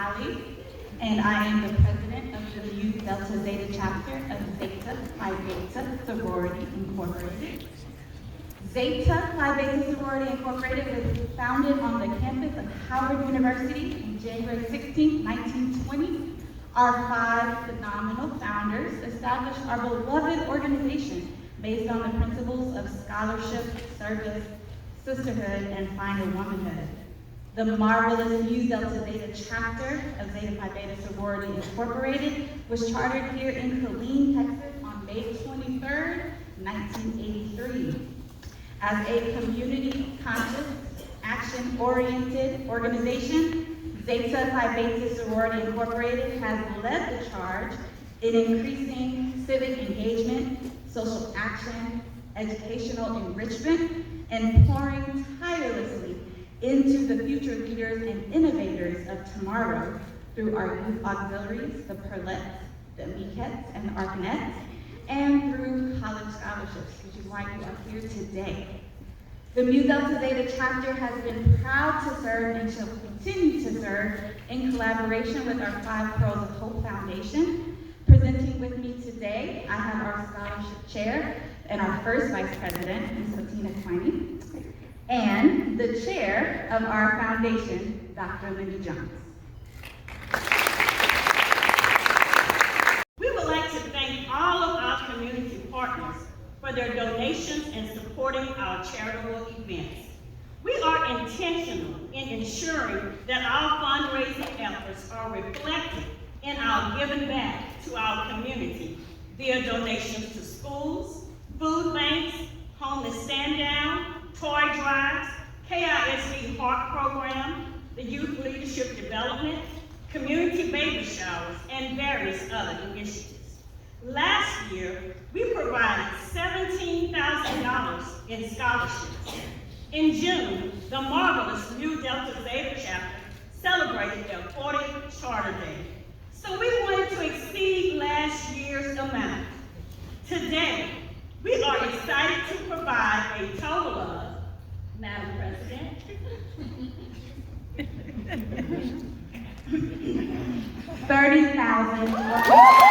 Ali, and I am the president of the Mu Delta Zeta chapter of Zeta Phi Beta Sorority Incorporated. Zeta Phi Beta Sorority Incorporated was founded on the campus of Howard University on January 16, 1920. Our 5 phenomenal founders established our beloved organization based on the principles of scholarship, service, sisterhood, and final womanhood. The marvelous Mu Delta Zeta chapter of Zeta Phi Beta Sorority Incorporated was chartered here in Killeen, Texas on May 23rd, 1983. As a community-conscious, action-oriented organization, Zeta Phi Beta Sorority Incorporated has led the charge in increasing civic engagement, social action, educational enrichment, and pouring tirelessly into the future leaders and innovators of tomorrow through our youth auxiliaries, the Perlettes, the Mequettes, and the Arcanettes, and through college scholarships, which is why you are here today. The Mu Delta Zeta chapter has been proud to serve and shall continue to serve in collaboration with our 5 Pearls of Hope Foundation. Presenting with me today, I have our scholarship chair and our first vice president, Ms. Latina Twiney, and the chair of our foundation, Dr. Linda Jones. We would like to thank all of our community partners for their donations and supporting our charitable events. We are intentional in ensuring that our fundraising efforts are reflected in our giving back to our community via donations to schools, food banks, homeless stand-down, toy drives, KISD Heart Program, the Youth Leadership Development, community baby showers, and various other initiatives. Last year, we provided $17,000 in scholarships. In June, the marvelous Mu Delta Zeta chapter celebrated their 40th Charter Day. So we wanted to exceed last year's amount. Today, we are excited to provide a total of, Madam President, $30,000.